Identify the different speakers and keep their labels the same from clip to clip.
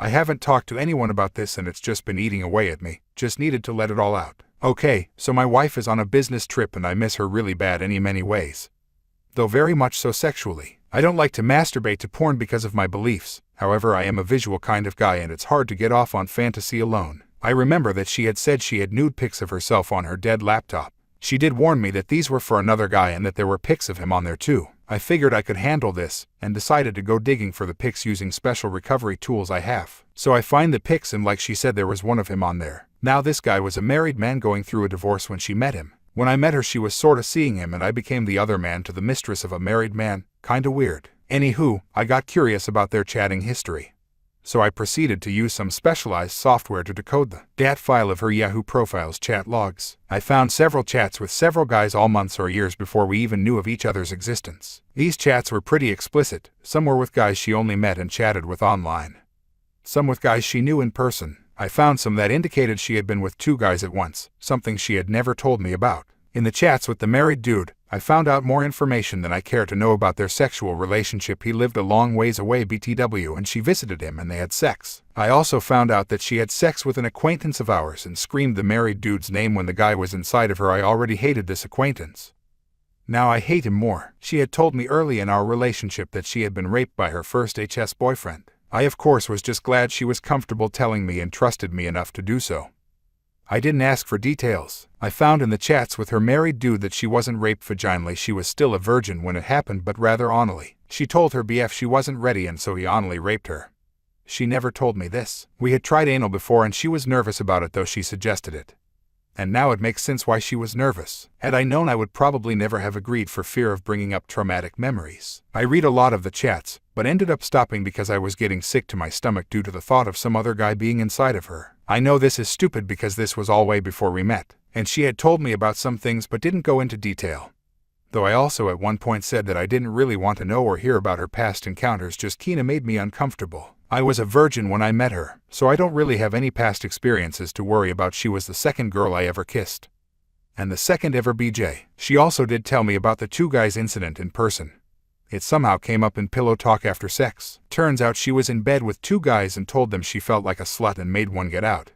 Speaker 1: I haven't talked to anyone about this and it's just been eating away at me. Just needed to let it all out. Okay, so my wife is on a business trip and I miss her really bad in many ways. Though very much so sexually. I don't like to masturbate to porn because of my beliefs. However, I am a visual kind of guy and it's hard to get off on fantasy alone. I remember that she had said she had nude pics of herself on her dead laptop. She did warn me that these were for another guy and that there were pics of him on there too. I figured I could handle this, and decided to go digging for the pics using special recovery tools I have. So I find the pics and like she said there was one of him on there. Now this guy was a married man going through a divorce when she met him. When I met her she was sorta seeing him and I became the other man to the mistress of a married man. Kinda weird. Anywho, I got curious about their chatting history. So I proceeded to use some specialized software to decode the DAT file of her Yahoo Profiles chat logs. I found several chats with several guys all months or years before we even knew of each other's existence. These chats were pretty explicit. Some were with guys she only met and chatted with online. Some with guys she knew in person. I found some that indicated she had been with 2 guys at once, something she had never told me about. In the chats with the married dude, I found out more information than I care to know about their sexual relationship. He lived a long ways away BTW and she visited him and they had sex. I also found out that she had sex with an acquaintance of ours and screamed the married dude's name when the guy was inside of her. I already hated this acquaintance. Now I hate him more. She had told me early in our relationship that she had been raped by her first HS boyfriend. I of course was just glad she was comfortable telling me and trusted me enough to do so. I didn't ask for details. I found in the chats with her married dude that she wasn't raped vaginally. She was still a virgin when it happened, but rather anally. She told her BF she wasn't ready and so he anally raped her. She never told me this. We had tried anal before and she was nervous about it though she suggested it. And now it makes sense why she was nervous. Had I known I would probably never have agreed for fear of bringing up traumatic memories. I read a lot of the chats, but ended up stopping because I was getting sick to my stomach due to the thought of some other guy being inside of her. I know this is stupid because this was all way before we met, and she had told me about some things but didn't go into detail. Though I also at one point said that I didn't really want to know or hear about her past encounters, just kinda made me uncomfortable. I was a virgin when I met her, so I don't really have any past experiences to worry about. She was the second girl I ever kissed. And the second ever BJ. She also did tell me about the 2 guys incident in person. It somehow came up in pillow talk after sex. Turns out she was in bed with 2 guys and told them she felt like a slut and made one get out.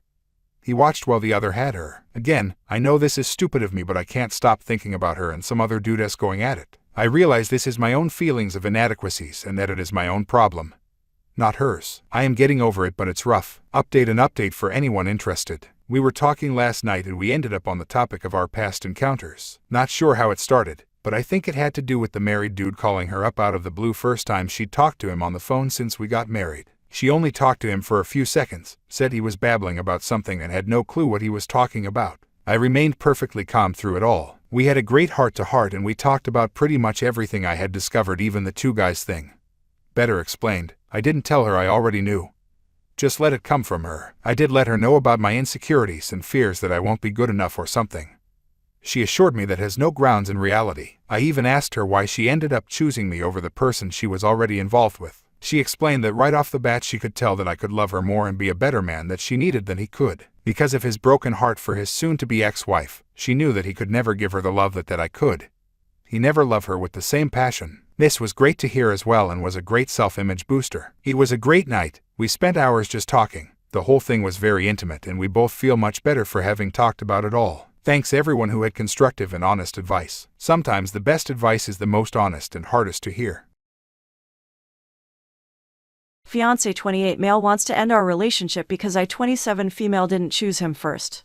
Speaker 1: He watched while the other had her. Again, I know this is stupid of me but I can't stop thinking about her and some other dude going at it. I realize this is my own feelings of inadequacies and that it is my own problem. Not hers. I am getting over it but it's rough. Update for anyone interested. We were talking last night and we ended up on the topic of our past encounters. Not sure how it started, but I think it had to do with the married dude calling her up out of the blue first time she'd talked to him on the phone since we got married. She only talked to him for a few seconds, said he was babbling about something and had no clue what he was talking about. I remained perfectly calm through it all. We had a great heart-to-heart and we talked about pretty much everything I had discovered, even the 2 guys thing. Better explained, I didn't tell her I already knew. Just let it come from her. I did let her know about my insecurities and fears that I won't be good enough or something. She assured me that has no grounds in reality. I even asked her why she ended up choosing me over the person she was already involved with. She explained that right off the bat she could tell that I could love her more and be a better man that she needed than he could. Because of his broken heart for his soon-to-be ex-wife, she knew that he could never give her the love that I could. He never loved her with the same passion. This was great to hear as well and was a great self-image booster. It was a great night. We spent hours just talking. The whole thing was very intimate and we both feel much better for having talked about it all. Thanks everyone who had constructive and honest advice. Sometimes the best advice is the most honest and hardest to hear.
Speaker 2: Fiancé 28 male wants to end our relationship because I 27 female didn't choose him first.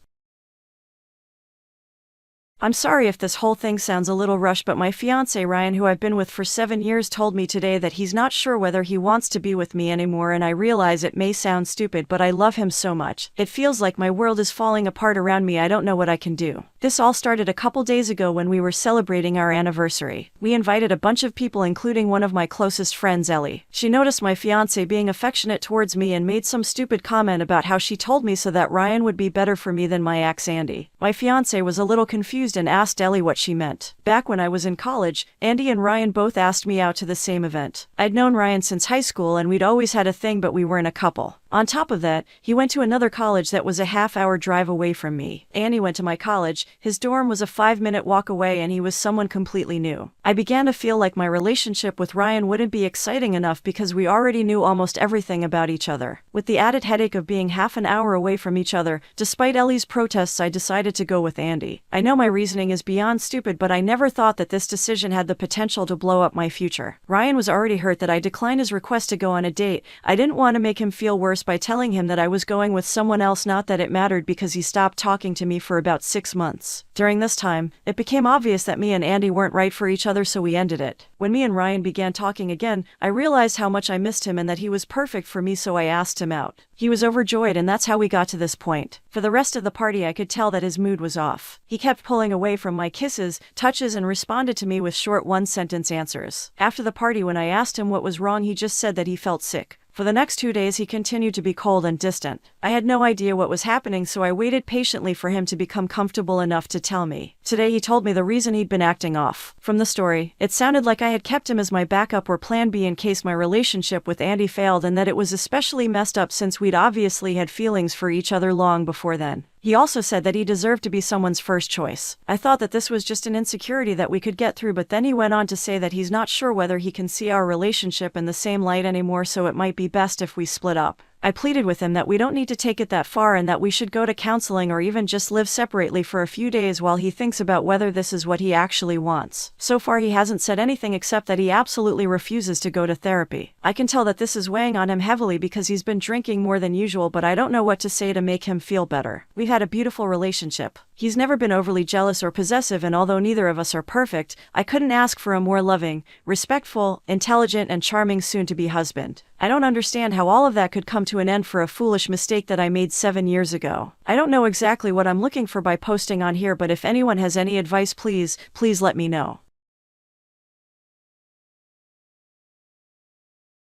Speaker 2: I'm sorry if this whole thing sounds a little rushed, but my fiancé Ryan, who I've been with for 7 years, told me today that he's not sure whether he wants to be with me anymore, and I realize it may sound stupid, but I love him so much. It feels like my world is falling apart around me. I don't know what I can do. This all started a couple days ago when we were celebrating our anniversary. We invited a bunch of people, including one of my closest friends, Ellie. She noticed my fiancé being affectionate towards me and made some stupid comment about how she told me so that Ryan would be better for me than my ex Andy. My fiancé was a little confused and asked Ellie what she meant. Back when I was in college, Andy and Ryan both asked me out to the same event. I'd known Ryan since high school and we'd always had a thing, but we weren't a couple. On top of that, he went to another college that was a half-hour drive away from me. Andy went to my college, his dorm was a 5-minute walk away, and he was someone completely new. I began to feel like my relationship with Ryan wouldn't be exciting enough because we already knew almost everything about each other. With the added headache of being half an hour away from each other, despite Ellie's protests, I decided to go with Andy. I know my reasoning is beyond stupid, but I never thought that this decision had the potential to blow up my future. Ryan was already hurt that I declined his request to go on a date. I didn't want to make him feel worse by telling him that I was going with someone else, not that it mattered because he stopped talking to me for about 6 months. During this time, it became obvious that me and Andy weren't right for each other, so we ended it. When me and Ryan began talking again, I realized how much I missed him and that he was perfect for me, so I asked him out. He was overjoyed, and that's how we got to this point. For the rest of the party, I could tell that his mood was off. He kept pulling away from my kisses, touches, and responded to me with short one-sentence answers. After the party, when I asked him what was wrong, he just said that he felt sick. For the next 2 days, he continued to be cold and distant. I had no idea what was happening, so I waited patiently for him to become comfortable enough to tell me. Today, he told me the reason he'd been acting off. From the story, it sounded like I had kept him as my backup or plan B in case my relationship with Andy failed, and that it was especially messed up since we'd obviously had feelings for each other long before then. He also said that he deserved to be someone's first choice. I thought that this was just an insecurity that we could get through, but then he went on to say that he's not sure whether he can see our relationship in the same light anymore, so it might be best if we split up. I pleaded with him that we don't need to take it that far and that we should go to counseling or even just live separately for a few days while he thinks about whether this is what he actually wants. So far, he hasn't said anything except that he absolutely refuses to go to therapy. I can tell that this is weighing on him heavily because he's been drinking more than usual, but I don't know what to say to make him feel better. We've had a beautiful relationship. He's never been overly jealous or possessive, and although neither of us are perfect, I couldn't ask for a more loving, respectful, intelligent, and charming soon-to-be husband. I don't understand how all of that could come to an end for a foolish mistake that I made 7 years ago. I don't know exactly what I'm looking for by posting on here, but if anyone has any advice, please let me know.